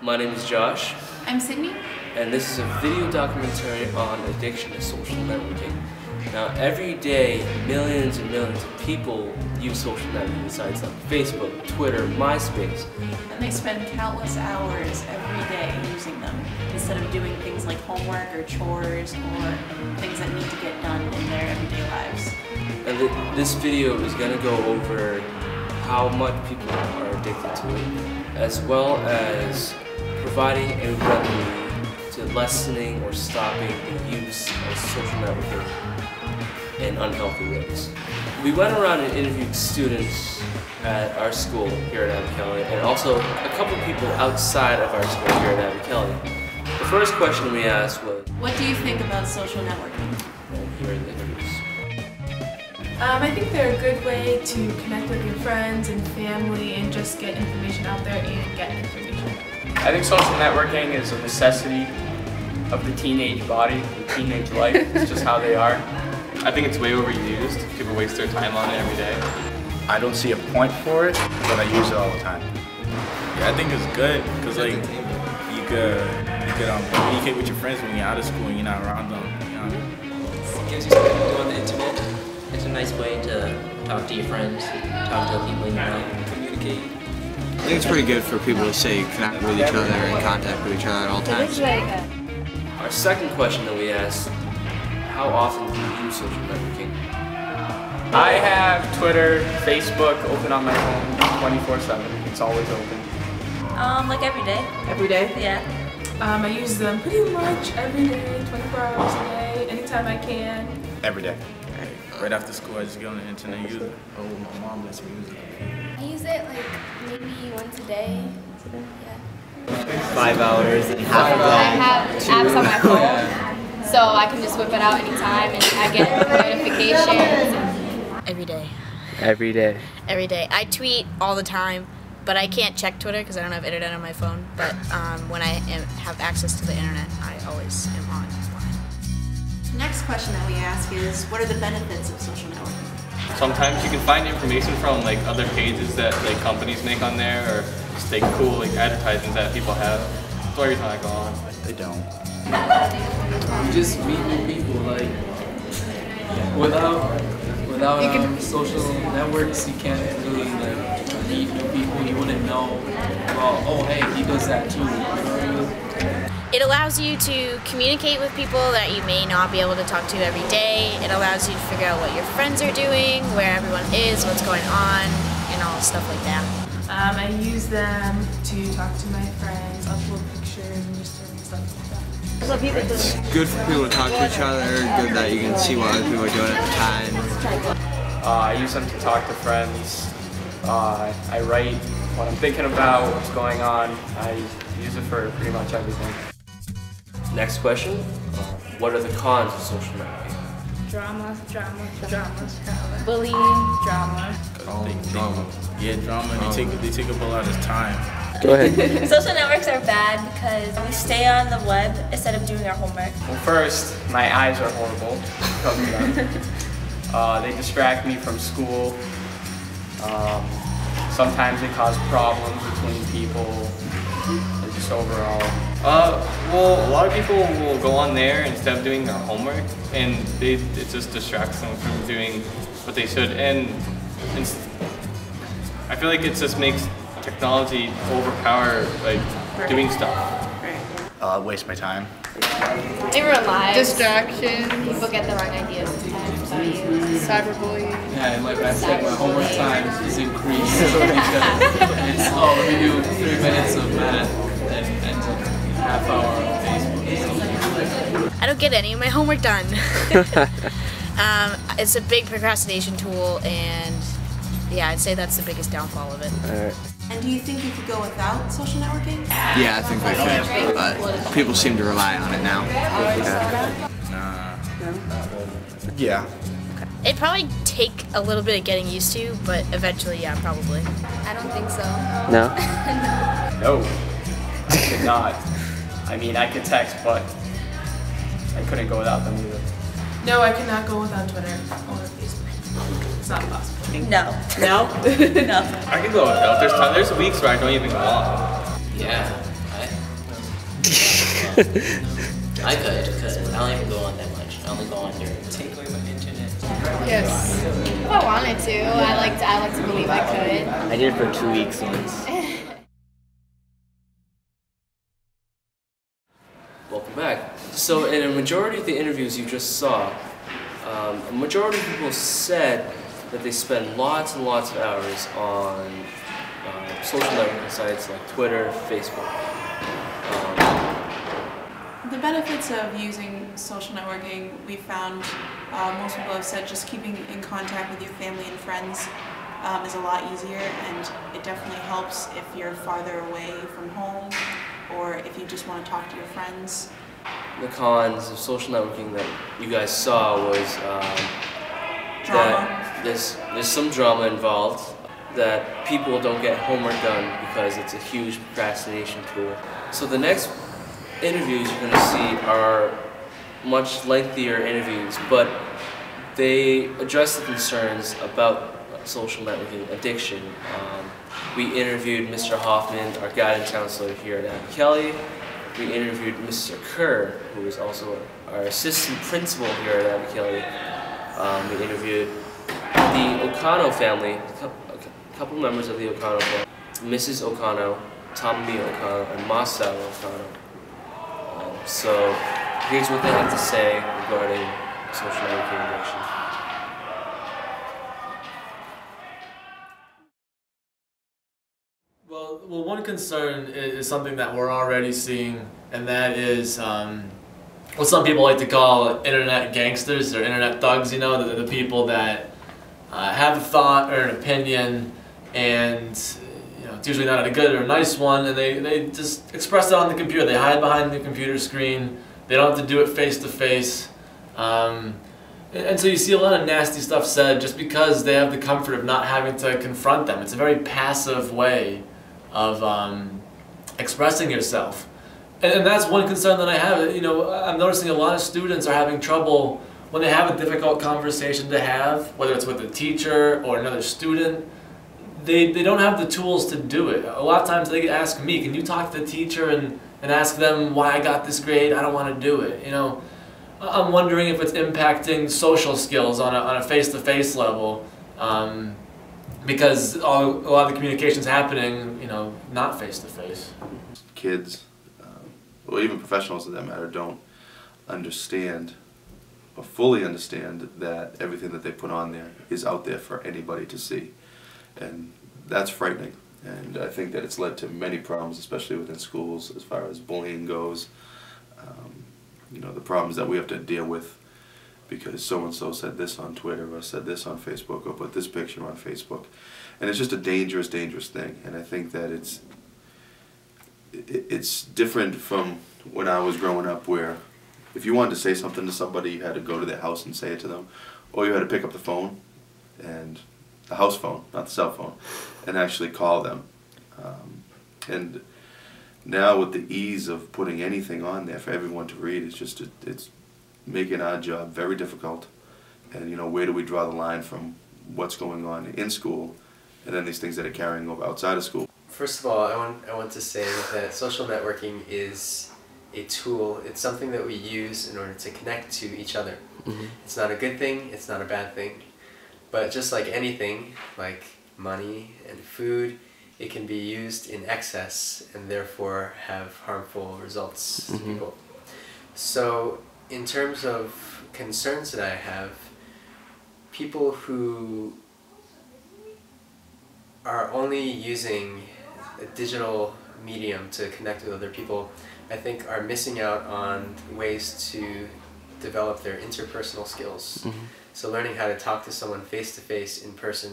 My name is Josh. I'm Sydney. And this is a video documentary on addiction to social networking. Now, every day, millions and millions of people use social networking sites like Facebook, Twitter, MySpace. And they spend countless hours every day using them instead of doing things like homework or chores or things that need to get done in their everyday lives. And this video is going to go over how much people are addicted to it, as well as providing a remedy to lessening or stopping the use of social networking in unhealthy ways. We went around and interviewed students at our school here at Abbey Kelly, and also a couple people outside of our school here at Abbey Kelly. The first question we asked was, what do you think about social networking? And here are the interviews. I think they're a good way to connect with your friends and family and just get information out there and get information. I think social networking is a necessity of the teenage body, the teenage life. It's just how they are. I think it's way overused. People waste their time on it every day. I don't see a point for it, but I use it all the time. Yeah, I think it's good because like you could communicate with your friends when you're out of school and you're not around them. You know? It gives you something to do on the internet. It's a nice way to talk to your friends, talk to people you know, communicate. I think it's pretty good for people to stay connected with each other and contact with each other at all times. Our second question that we asked, how often do you use social networking? I have Twitter, Facebook open on my phone 24/7. It's always open. Like every day. Every day? Yeah. I use them pretty much every day, 24 hours a day, anytime I can. Every day. Right after school, I just get on the internet and use it. Oh, my mom lets me use it. I use it like maybe once a day. Yeah. 5 hours and half of I that. have apps on my phone, so I can just whip it out anytime and I get notifications. Every day. Every day. Every day. I tweet all the time, but I can't check Twitter because I don't have internet on my phone. But when I have access to the internet, I always am online. Next question that we ask is, what are the benefits of social networking? Sometimes you can find information from like other pages that like companies make on there, or just like cool like advertisements that people have. So every time I go on, They don't. You just meet new people. Like without social networks, you can't really like meet new people. You wouldn't know. Well, oh hey, he does that too. It allows you to communicate with people that you may not be able to talk to every day. It allows you to figure out what your friends are doing, where everyone is, what's going on, and all stuff like that. I use them to talk to my friends, upload pictures, and just doing stuff like that. It's good for people to talk to each other, good that you can see what other people are doing at the time. I use them to talk to friends. I write what I'm thinking about, what's going on. I use it for pretty much everything. Next question, what are the cons of social networking? Drama. Bullying. Drama. Drama. Yeah, drama. They take up a lot of time. Go ahead. Social networks are bad because we stay on the web instead of doing our homework. Well, first, my eyes are horrible because of them. They distract me from school. Sometimes they cause problems between people, and just overall. Well, a lot of people will go on there instead of doing their homework, and it just distracts them from doing what they should. And I feel like it just makes technology overpower like doing stuff. Waste my time. They rely. Distraction. People get the wrong ideas about you. Cyberbullying. Yeah, and like I said, my homework time is increased because it's let me do 3 minutes of math and half hour on Facebook. I don't get any of my homework done. It's a big procrastination tool, and yeah, I'd say that's the biggest downfall of it. All right. And do you think you could go without social networking? Yeah, I think they can, but people seem to rely on it now. Yeah. It'd probably take a little bit of getting used to, but eventually, yeah, probably. I don't think so. No? No, I could not. I mean, I could text, but I couldn't go without them either. No, I cannot go without Twitter or Facebook. It's not possible. No. No? No. I could go without. There's weeks where I don't even go on. Yeah, I I could, because I don't even go on that much. I only go on during take away my internet. Yes. If I wanted to, I like to believe I could. I did it for 2 weeks once. Welcome back. So in a majority of the interviews you just saw, a majority of people said that they spend lots and lots of hours on social networking sites like Twitter, Facebook. The benefits of using social networking, we found most people have said just keeping in contact with your family and friends is a lot easier, and it definitely helps if you're farther away from home or if you just want to talk to your friends. The cons of social networking that you guys saw was that there's some drama involved, that people don't get homework done because it's a huge procrastination tool. So the next interviews you're going to see are much lengthier interviews, but they address the concerns about social networking addiction. We interviewed Mr. Hoffman, our guidance counselor here at Abbey Kelly. We interviewed Mr. Kerr, who is also our assistant principal here at Abbey Kelly. We interviewed the O'Connell family, a couple members of the O'Connell family, Mrs. O'Connell, Tommy O'Connell, and Marcel O'Connell. So here's what they have to say regarding social networking addiction. Well, one concern is something that we're already seeing, and that is what some people like to call internet gangsters or internet thugs. You know, the people that have a thought or an opinion, and it's usually not a good or a nice one, and they just express it on the computer. They hide behind the computer screen. They don't have to do it face to face. And so you see a lot of nasty stuff said just because they have the comfort of not having to confront them. It's a very passive way of expressing yourself. And that's one concern that I have. I'm noticing a lot of students are having trouble when they have a difficult conversation to have, whether it's with a teacher or another student. They don't have the tools to do it. A lot of times they ask me, can you talk to the teacher and ask them why I got this grade? I don't want to do it. I'm wondering if it's impacting social skills on a face-to-face level, because a lot of the communication's happening, not face-to-face. Kids, or even professionals for that matter, don't understand or fully understand that everything that they put on there is out there for anybody to see. And that's frightening. And I think that it's led to many problems, especially within schools, as far as bullying goes. The problems that we have to deal with because so-and-so said this on Twitter or said this on Facebook or put this picture on Facebook. And it's just a dangerous, dangerous thing. And I think that it's different from when I was growing up, where if you wanted to say something to somebody, you had to go to their house and say it to them, or you had to pick up the phone, and the house phone, not the cell phone, and actually call them. And now with the ease of putting anything on there for everyone to read, it's making our job very difficult. And where do we draw the line from what's going on in school and then these things that are carrying over outside of school? First of all, I want to say that social networking is a tool. It's something that we use in order to connect to each other. Mm-hmm. It's not a good thing, it's not a bad thing. But just like anything, like money and food, it can be used in excess and therefore have harmful results to people. So in terms of concerns that I have, people who are only using a digital medium to connect with other people, I think are missing out on ways to develop their interpersonal skills. So learning how to talk to someone face-to-face in person.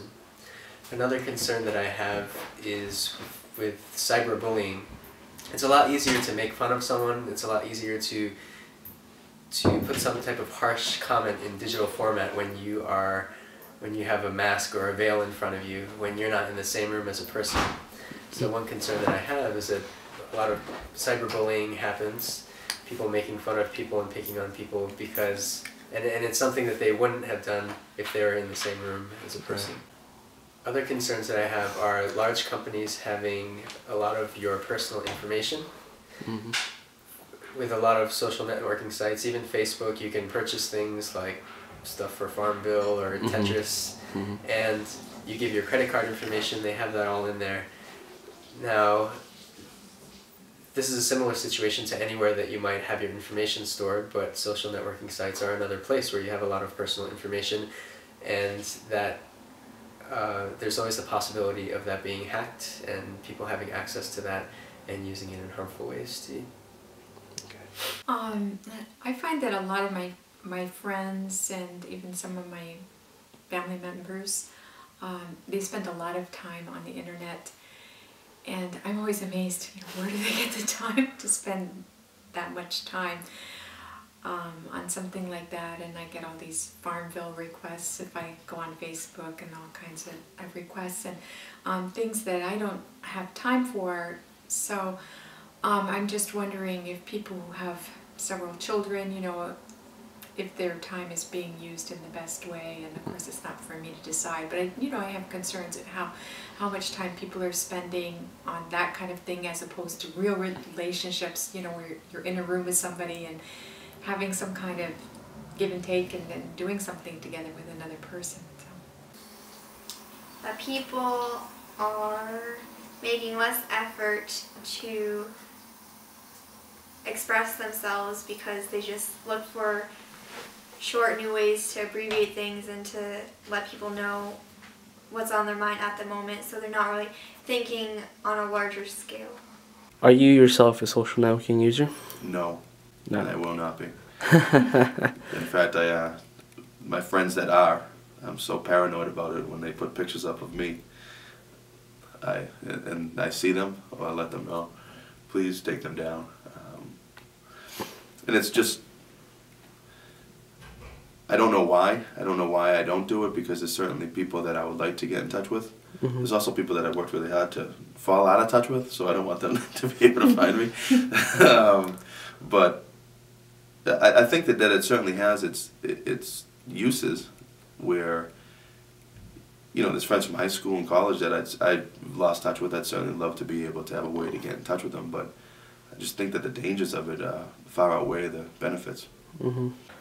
Another concern that I have is with cyberbullying. It's a lot easier to make fun of someone. It's a lot easier to put some type of harsh comment in digital format when you have a mask or a veil in front of you, when you're not in the same room as a person. So one concern that I have is that a lot of cyberbullying happens, people making fun of people and picking on people because, and it's something that they wouldn't have done if they were in the same room as a person. Other concerns that I have are large companies having a lot of your personal information. with a lot of social networking sites, even Facebook, you can purchase things like stuff for Farmville or Tetris, and you give your credit card information, they have that all in there. Now, this is a similar situation to anywhere that you might have your information stored, but social networking sites are another place where you have a lot of personal information, and that there's always the possibility of that being hacked and people having access to that and using it in harmful ways too. I find that a lot of my friends and even some of my family members, they spend a lot of time on the internet, and I'm always amazed, where do they get the time to spend that much time on something like that? And I get all these Farmville requests if I go on Facebook, and all kinds of requests, and things that I don't have time for. So I'm just wondering if people who have several children, if their time is being used in the best way, and of course it's not for me to decide, but I have concerns at how much time people are spending on that kind of thing as opposed to real relationships, where you're in a room with somebody and having some kind of give and take and then doing something together with another person. So. That people are making less effort to express themselves because they just look for short new ways to abbreviate things and to let people know what's on their mind at the moment, so they're not really thinking on a larger scale. Are you yourself a social networking user? No. No. And I will not be. In fact, my friends that are, I'm so paranoid about it when they put pictures up of me. And I see them, or I let them know, please take them down. And it's just, I don't know why. I don't know why I don't do it, because there's certainly people that I would like to get in touch with. There's also people that I've worked really hard to fall out of touch with, so I don't want them to be able to find me. But I think that it certainly has its uses where, there's friends from high school and college that I lost touch with. I'd certainly love to be able to have a way to get in touch with them, but I just think that the dangers of it far outweigh the benefits.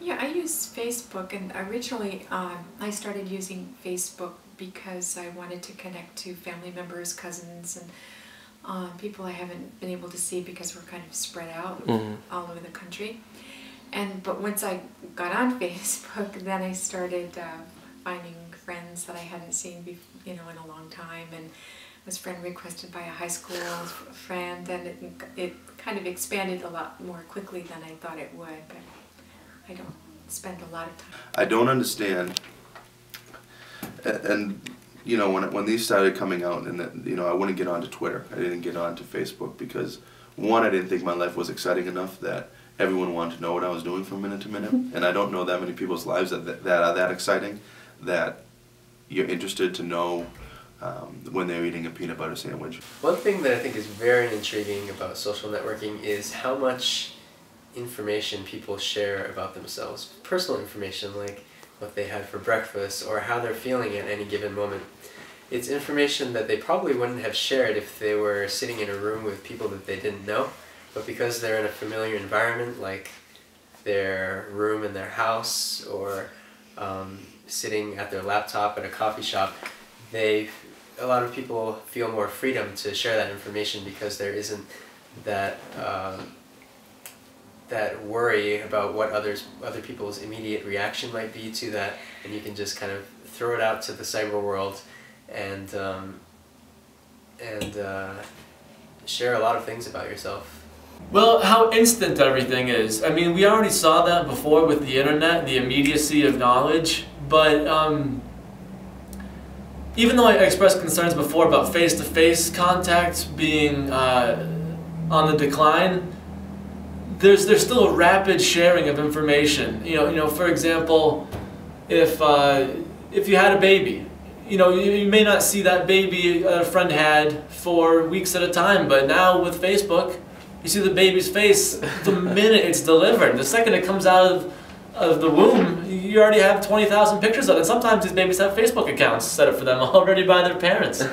Yeah, I use Facebook, and originally I started using Facebook because I wanted to connect to family members, cousins, and people I haven't been able to see because we're kind of spread out all over the country. But once I got on Facebook, then I started finding friends that I hadn't seen in a long time, and was friend requested by a high school friend, and it kind of expanded a lot more quickly than I thought it would, but I don't spend a lot of time. I don't understand, and when these started coming out, and I wouldn't get onto Twitter, I didn't get onto Facebook, because one, I didn't think my life was exciting enough that everyone wanted to know what I was doing from minute to minute, and I don't know that many people's lives that are that exciting, that you're interested to know when they're eating a peanut butter sandwich. One thing that I think is very intriguing about social networking is how much information people share about themselves. Personal information, like what they had for breakfast or how they're feeling at any given moment. It's information that they probably wouldn't have shared if they were sitting in a room with people that they didn't know, but because they're in a familiar environment, like their room in their house or sitting at their laptop at a coffee shop, a lot of people feel more freedom to share that information because there isn't that that worry about what other people's immediate reaction might be to that, and you can just kind of throw it out to the cyber world and share a lot of things about yourself. Well, how instant everything is. I mean, we already saw that before with the internet, the immediacy of knowledge, but even though I expressed concerns before about face-to-face contact being on the decline, there's still a rapid sharing of information. For example, if you had a baby, you may not see that baby a friend had for weeks at a time, but now with Facebook, you see the baby's face the minute it's delivered. The second it comes out of the womb, you already have 20,000 pictures of it. Sometimes these babies have Facebook accounts set up for them already by their parents.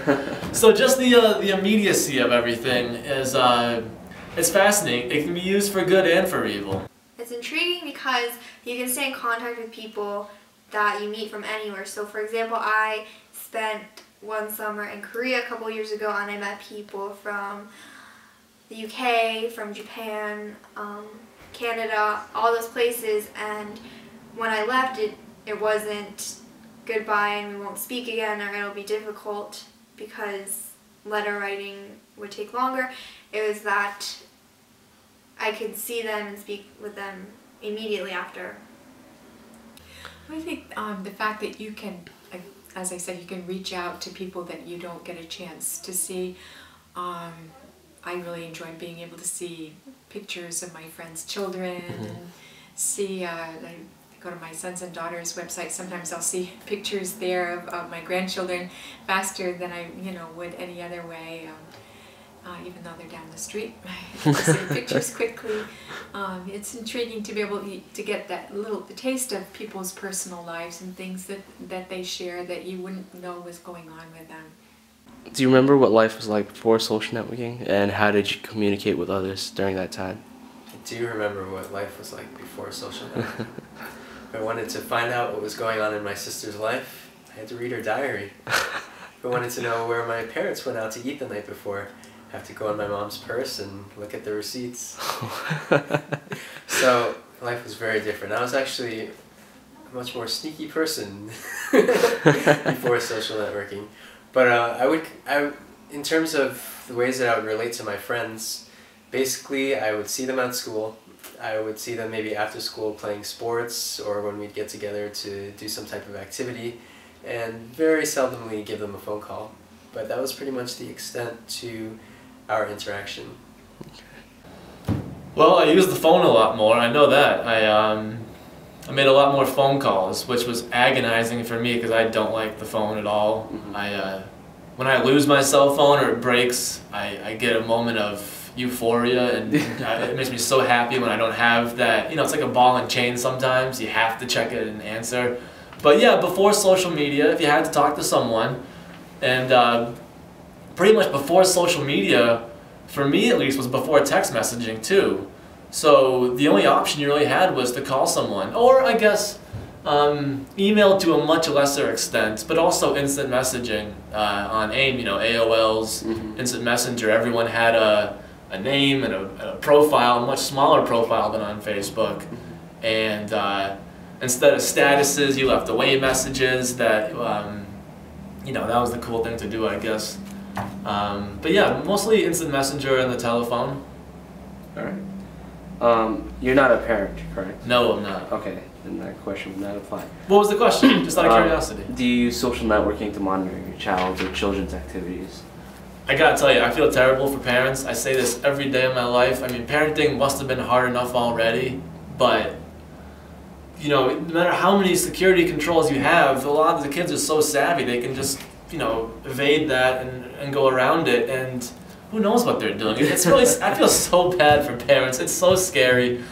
So just the immediacy of everything is It's fascinating. It can be used for good and for evil. It's intriguing because you can stay in contact with people that you meet from anywhere. So for example, I spent one summer in Korea a couple years ago, and I met people from the UK, from Japan, Canada, all those places, and when I left, it wasn't goodbye and we won't speak again or it'll be difficult because letter writing would take longer. It was that I could see them and speak with them immediately after. I think the fact that you can, as I said, you can reach out to people that you don't get a chance to see. I really enjoy being able to see pictures of my friends' children and see, I go to my sons and daughters' website, sometimes I'll see pictures there of my grandchildren faster than I would any other way. Even though they're down the street, I see pictures quickly. It's intriguing to be able to get that little taste of people's personal lives and things that they share that you wouldn't know was going on with them. Do you remember what life was like before social networking, and how did you communicate with others during that time? I do remember what life was like before social networking. If I wanted to find out what was going on in my sister's life, I had to read her diary. If I wanted to know where my parents went out to eat the night before, I have to go in my mom's purse and look at the receipts. So life was very different. I was actually a much more sneaky person before social networking. But in terms of the ways that I would relate to my friends, basically I would see them at school. I would see them maybe after school playing sports or when we'd get together to do some type of activity, and very seldomly give them a phone call. But that was pretty much the extent to our interaction. Well, I use the phone a lot more, I know that. I made a lot more phone calls, which was agonizing for me because I don't like the phone at all. When I lose my cell phone or it breaks, I get a moment of euphoria, and it makes me so happy when I don't have that. It's like a ball and chain sometimes. You have to check it and answer. But yeah, before social media, if you had to talk to someone, and pretty much before social media, for me at least, was before text messaging too. So the only option you really had was to call someone, or I guess email to a much lesser extent, but also instant messaging on AIM, AOL's Instant Messenger. Everyone had a name and a profile, a much smaller profile than on Facebook. And instead of statuses, you left away messages that, that was the cool thing to do, I guess. But yeah, mostly instant messenger and the telephone. All right. You're not a parent, correct? No, I'm not. Okay, then that question would not apply. What was the question? Just out of curiosity. Do you use social networking to monitor your child's or children's activities? I gotta tell you, I feel terrible for parents. I say this every day of my life. I mean, parenting must have been hard enough already, but no matter how many security controls you have, a lot of the kids are so savvy they can just evade that and go around it, and who knows what they're doing. It's really, I feel so bad for parents. It's so scary.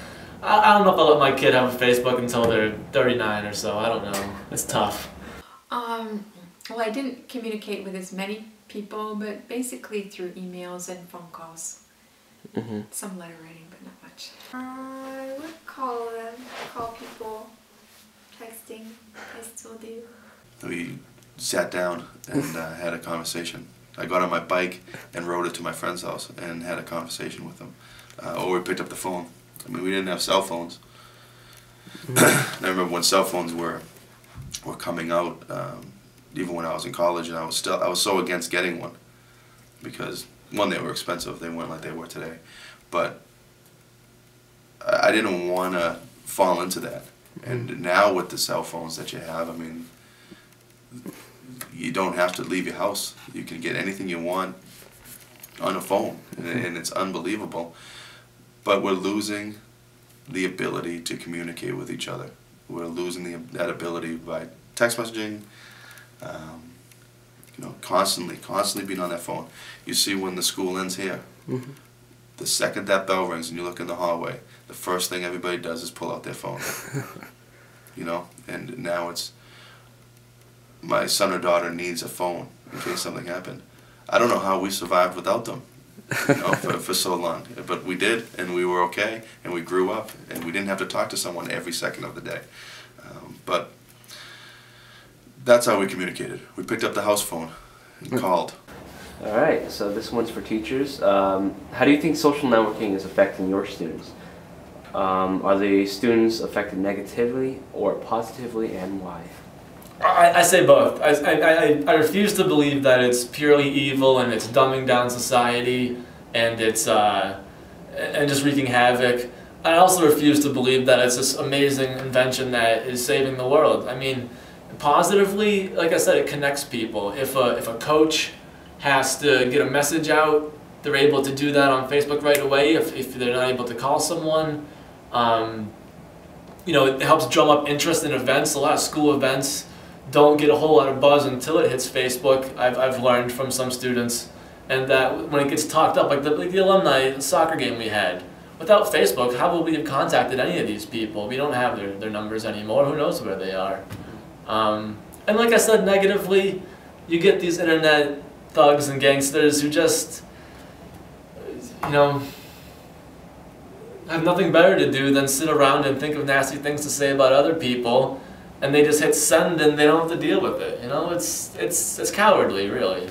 I don't know if I'll let my kid have a Facebook until they're 39 or so. I don't know. It's tough. Well, I didn't communicate with as many people, but basically through emails and phone calls. Some letter writing, but not much. I would call them, call people, texting. I still do. We sat down and had a conversation. I got on my bike and rode it to my friend's house and had a conversation with them. Or we picked up the phone. I mean, we didn't have cell phones. I remember when cell phones were coming out, even when I was in college, and I was so against getting one because, one, they were expensive. They weren't like they were today. But I didn't want to fall into that. And now with the cell phones that you have, I mean, you don't have to leave your house. You can get anything you want on a phone, and it's unbelievable. But we're losing the ability to communicate with each other. We're losing that ability by text messaging, constantly being on that phone. You see when the school ends here, the second that bell rings and you look in the hallway, the first thing everybody does is pull out their phone. And now it's, my son or daughter needs a phone in case something happened. I don't know how we survived without them. for so long. But we did, and we were okay, and we grew up, and we didn't have to talk to someone every second of the day. But that's how we communicated. We picked up the house phone and called. All right, so this one's for teachers. How do you think social networking is affecting your students? Are the students affected negatively or positively, and why? I say both. I refuse to believe that it's purely evil and it's dumbing down society and it's and just wreaking havoc. I also refuse to believe that it's this amazing invention that is saving the world. I mean, positively, like I said, it connects people. If a coach has to get a message out, they're able to do that on Facebook right away. If they're not able to call someone, you know, it helps drum up interest in events. A lot of school events don't get a whole lot of buzz until it hits Facebook. I've learned from some students, and that when it gets talked up, like the alumni soccer game we had, without Facebook, how would we have contacted any of these people? We don't have their numbers anymore. Who knows where they are? And like I said, negatively, you get these internet thugs and gangsters who just, you know, have nothing better to do than sit around and think of nasty things to say about other people, and they just hit send and they don't have to deal with it. You know, it's cowardly, really.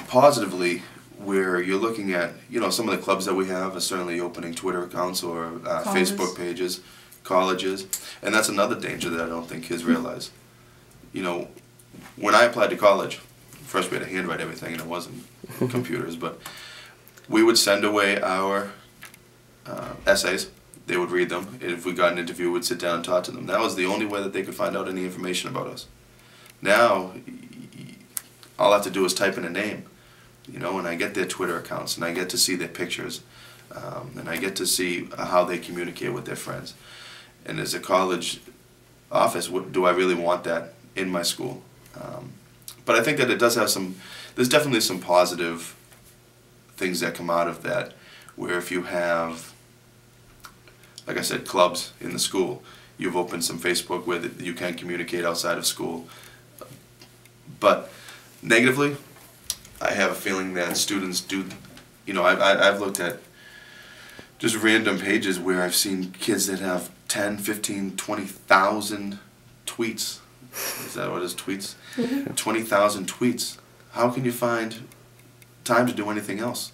Positively, where you're looking at, you know, some of the clubs that we have are certainly opening Twitter accounts or Facebook pages, colleges, and that's another danger that I don't think kids realize. You know, when I applied to college, first we had to handwrite everything and it wasn't computers, but we would send away our essays. They would read them, and if we got an interview, we'd sit down and talk to them. That was the only way that they could find out any information about us. Now, all I have to do is type in a name, you know, and I get their Twitter accounts, and I get to see their pictures, and I get to see how they communicate with their friends. And as a college office, do I really want that in my school? But I think that it does have there's definitely some positive things that come out of that, where if you have, like I said, clubs in the school, you've opened some Facebook where you can communicate outside of school. But negatively, I have a feeling that students do, you know, I've looked at just random pages where I've seen kids that have 10, 15, 20,000 tweets. Is that what it is, tweets? 20,000 tweets. How can you find time to do anything else?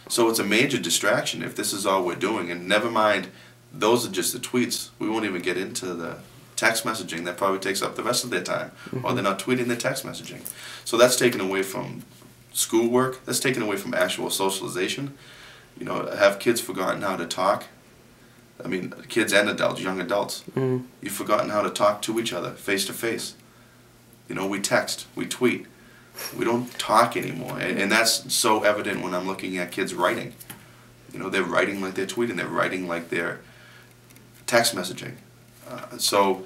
So it's a major distraction if this is all we're doing, and never mind, those are just the tweets. We won't even get into the text messaging. That probably takes up the rest of their time, or they're not tweeting, their text messaging. So that's taken away from schoolwork, that's taken away from actual socialization. You know, have kids forgotten how to talk? I mean, kids and adults, young adults. You've forgotten how to talk to each other, face to face. You know, we text, we tweet. We don't talk anymore, and that's so evident when I'm looking at kids writing. You know, they're writing like they're tweeting, they're writing like they're text messaging. So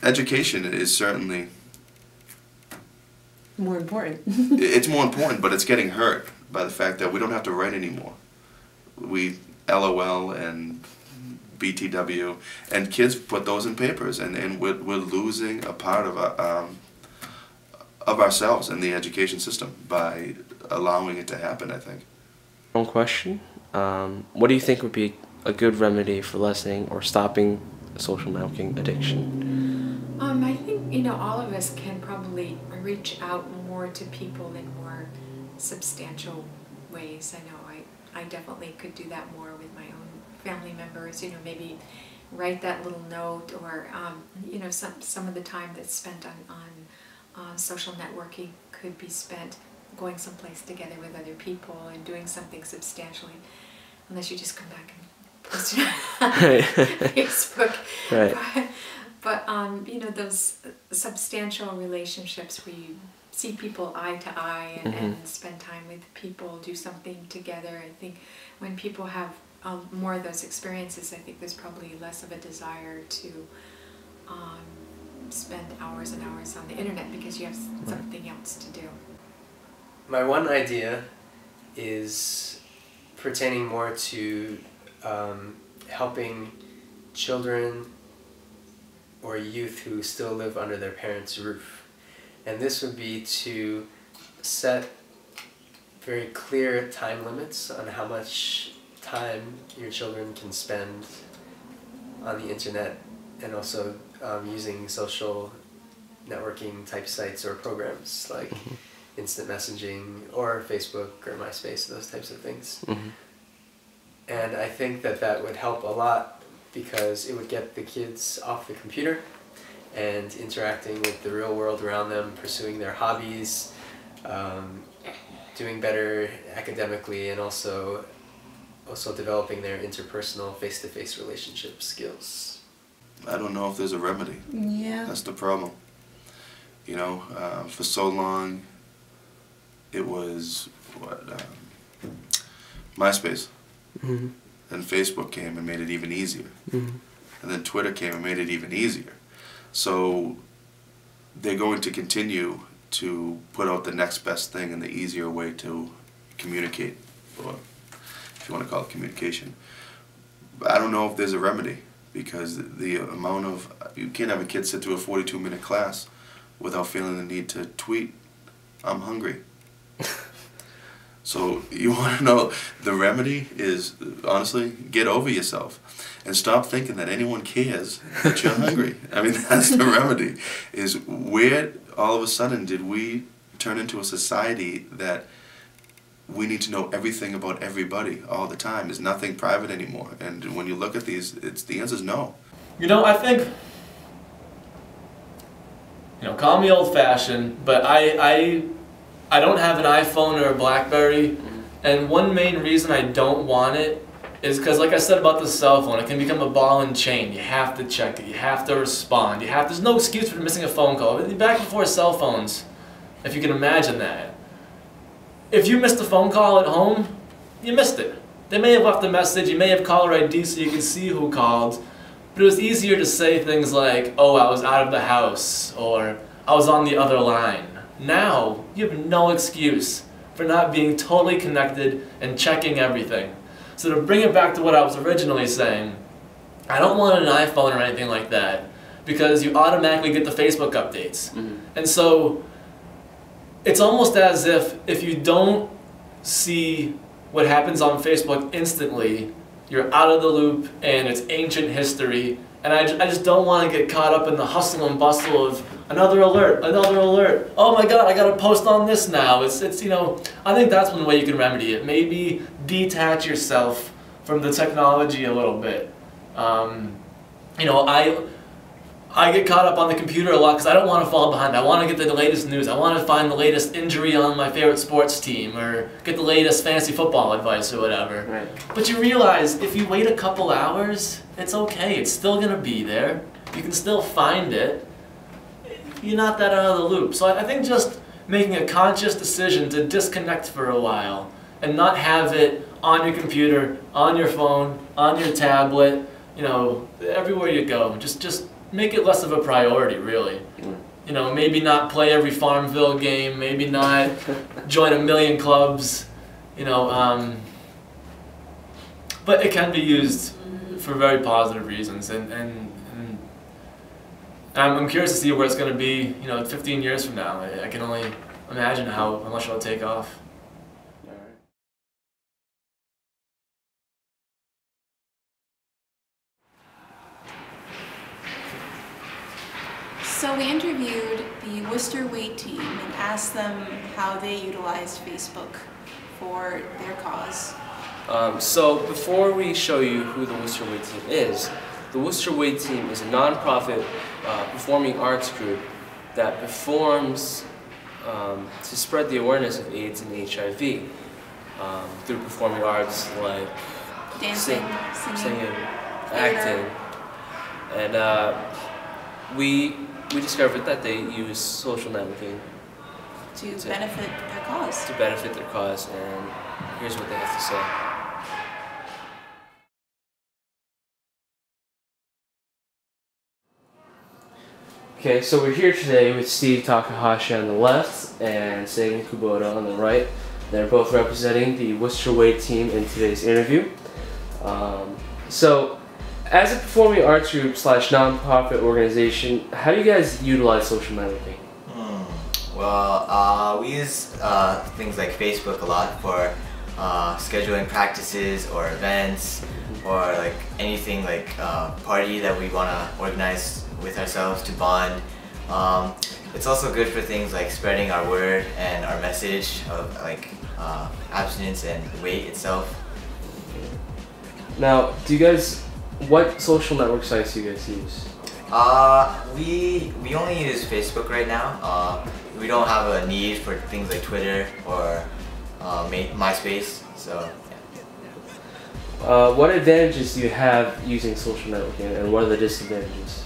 education is certainly more important. It's more important, but it's getting hurt by the fact that we don't have to write anymore. We LOL and BTW, and kids put those in papers, and we're losing a part of ourselves in the education system by allowing it to happen, I think. One question. What do you think would be a good remedy for lessening or stopping social networking addiction? I think, you know, all of us can probably reach out more to people in more substantial ways. I know I definitely could do that more with my own family members, you know, maybe write that little note, or, you know, some of the time that's spent on social networking could be spent going someplace together with other people and doing something substantially, unless you just come back and post it on Facebook. Right. But you know, those substantial relationships where you see people eye to eye and spend time with people, do something together. I think when people have more of those experiences, I think there's probably less of a desire to spend hours and hours on the internet because you have something else to do. My one idea is pertaining more to helping children or youth who still live under their parents' roof. And this would be to set very clear time limits on how much time your children can spend on the internet, and also using social networking type sites or programs like instant messaging or Facebook or MySpace, those types of things. And I think that that would help a lot because it would get the kids off the computer and interacting with the real world around them, pursuing their hobbies, doing better academically, and also developing their interpersonal face-to-face relationship skills. I don't know if there's a remedy. Yeah. That's the problem. You know, for so long, it was, MySpace. Then Facebook came and made it even easier. And then Twitter came and made it even easier. So they're going to continue to put out the next best thing and the easier way to communicate, or if you want to call it communication. But I don't know if there's a remedy, because the amount of, you can't have a kid sit through a 42-minute class without feeling the need to tweet, "I'm hungry." So you want to know, the remedy is, honestly, get over yourself and stop thinking that anyone cares that you're hungry. I mean, that's the remedy. Is where all of a sudden did we turn into a society that we need to know everything about everybody all the time? There's nothing private anymore. And when you look at these, the answer is no. You know, I think, you know, call me old-fashioned, but I don't have an iPhone or a BlackBerry, and one main reason I don't want it is because, like I said about the cell phone, it can become a ball and chain. You have to check it, you have to respond, there's no excuse for missing a phone call. Back before cell phones, if you can imagine that. If you missed a phone call at home, you missed it. They may have left a message, you may have caller ID so you can see who called, but it was easier to say things like, "Oh, I was out of the house," or "I was on the other line." Now, you have no excuse for not being totally connected and checking everything. So to bring it back to what I was originally saying, I don't want an iPhone or anything like that, because you automatically get the Facebook updates. And so it's almost as if you don't see what happens on Facebook instantly, you're out of the loop and it's ancient history. And I just don't want to get caught up in the hustle and bustle of another alert, oh my god, I gotta post on this now. It's you know, I think that's one way you can remedy it. Maybe detach yourself from the technology a little bit. You know, I get caught up on the computer a lot because I don't want to fall behind. I want to get the latest news. I want to find the latest injury on my favorite sports team, or get the latest fantasy football advice or whatever. Right. But you realize if you wait a couple hours, it's okay. It's still going to be there. You can still find it. You're not that out of the loop. So I think just making a conscious decision to disconnect for a while and not have it on your computer, on your phone, on your tablet, you know, everywhere you go. Just make it less of a priority, really. You know, maybe not play every Farmville game, maybe not join 1,000,000 clubs, you know, but it can be used for very positive reasons, and I'm curious to see where it's going to be, you know, 15 years from now. I can only imagine how much it'll take off. So we interviewed the Worcester WAIT Team and asked them how they utilized Facebook for their cause. So before we show you who the Worcester WAIT Team is, the Worcester WAIT Team is a non-profit performing arts group that performs to spread the awareness of AIDS and HIV through performing arts like dancing, singing, acting, and we discovered that they use social networking to benefit their cause. To benefit their cause, and here's what they have to say. Okay, so we're here today with Steve Takahashi on the left and Sagan Kubota on the right. They're both representing the Worcester WAIT Team in today's interview. So, as a performing arts group / non-profit organization, how do you guys utilize social networking? Well, we use things like Facebook a lot for scheduling practices or events or like anything like party that we want to organize with ourselves to bond. It's also good for things like spreading our word and our message of like abstinence and weight itself. Now, what social network sites do you guys use? We only use Facebook right now. We don't have a need for things like Twitter or MySpace, so yeah. What advantages do you have using social networking, and what are the disadvantages?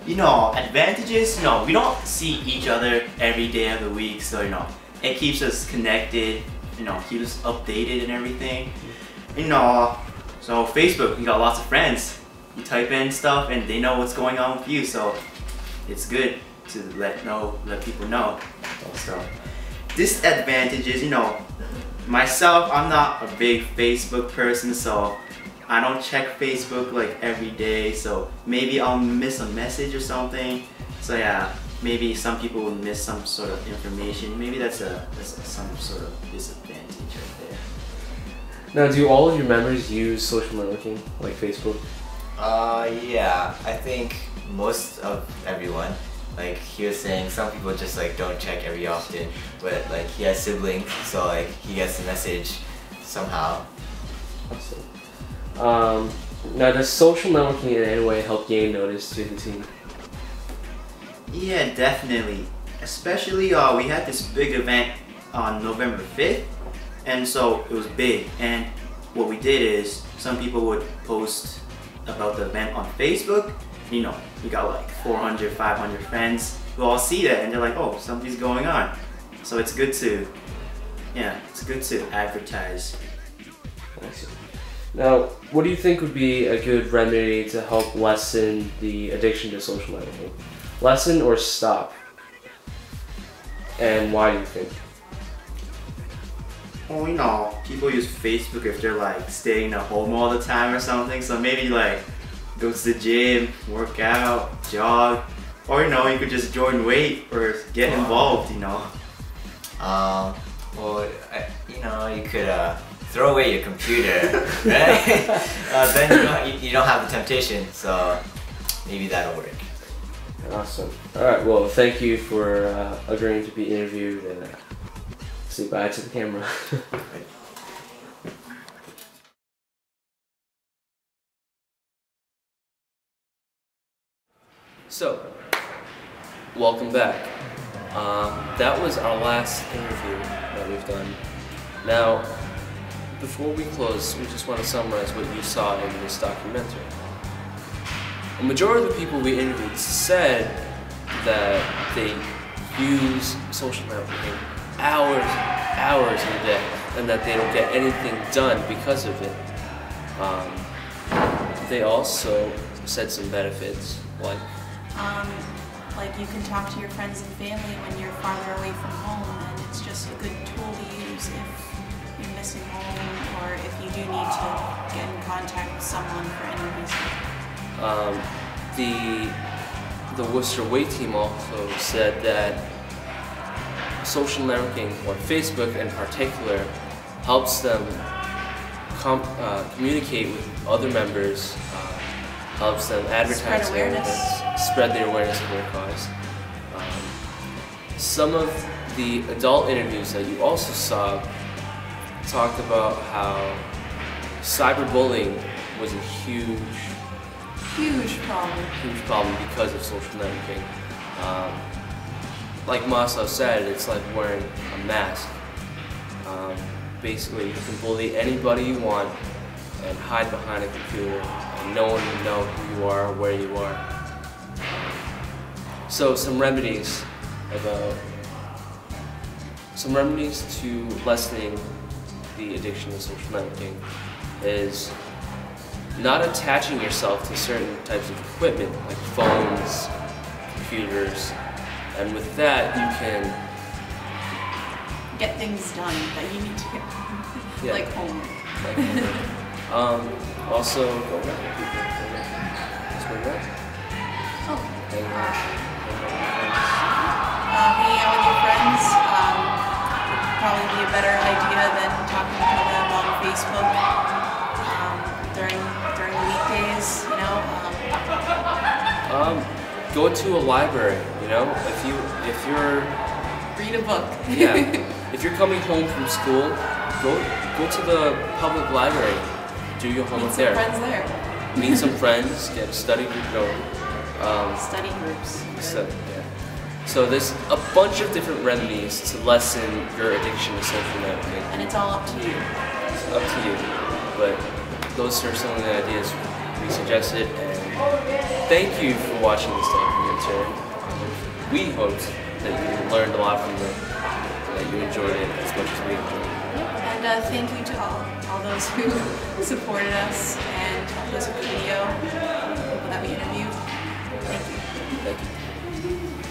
Advantages, we don't see each other every day of the week, so it keeps us connected, keeps us updated and everything. So Facebook, you got lots of friends. You type in stuff and they know what's going on with you, so it's good to let people know. So disadvantages, myself, I'm not a big Facebook person, so I don't check Facebook like every day, so maybe I'll miss a message or something. So yeah, maybe some people will miss some sort of information. Maybe that's some sort of disadvantage right there. Now, do all of your members use social networking, like Facebook? Yeah, I think most of everyone. Like he was saying, some people just like don't check every often, but like he has siblings, so like he gets the message somehow. Awesome. Now, does social networking in any way help gain notice to the team? Yeah, definitely. Especially we had this big event on November 5th, and so it was big. And what we did is some people would post about the event on Facebook. We got like 400, 500 friends who all see that and they're like, oh, something's going on. So it's good to advertise. Awesome. Now, what do you think would be a good remedy to help lessen the addiction to social networking? Lessen or stop? And why do you think? Well, people use Facebook if they're like staying at home all the time or something. So maybe like go to the gym, work out, jog, or you could just join WAIT or get involved. Well, you could throw away your computer, right? Then you don't have the temptation, so maybe that'll work. Awesome. All right. Well, thank you for agreeing to be interviewed, and say bye to the camera. So, welcome back. That was our last interview that we've done. Now, before we close, we just want to summarize what you saw in this documentary. A majority of the people we interviewed said that they use social networking hours in a day, and that they don't get anything done because of it. They also said some benefits, like you can talk to your friends and family when you're farther away from home, and it's just a good tool to use if you're missing home or if you do need to get in contact with someone for any reason. The Worcester WAIT Team also said that social networking, or Facebook in particular, helps them communicate with other members, helps them advertise their events, spread their awareness of their cause. Some of the adult interviews that you also saw talked about how cyberbullying was a huge problem because of social networking. Like Maso said, it's like wearing a mask. Basically, you can bully anybody you want and hide behind a computer, and no one will know who you are or where you are. So some remedies to lessening the addiction to social networking is not attaching yourself to certain types of equipment like phones, computers, and with that you can get things done that you need to get done, like homework. Also, go around with people. Just go around. Oh. Hang out. hanging out with your friends would probably be a better idea than talking to them on Facebook during the weekdays, you know. Go to a library, you know, if you're read a book. Yeah. If you're coming home from school, go to the public library. Do your homework there. Meet some friends there. Meet some friends, get a study group going. Study groups. So there's a bunch of different remedies to lessen your addiction to social networking. And it's all up to you. It's up to you. But those are some of the ideas we suggested, and thank you for watching this documentary. We hoped that you learned a lot from it, that you enjoyed it as much as we enjoyed it. And thank you to all those who supported us and helped us with the video, people that we interviewed. Thank you. Thank you.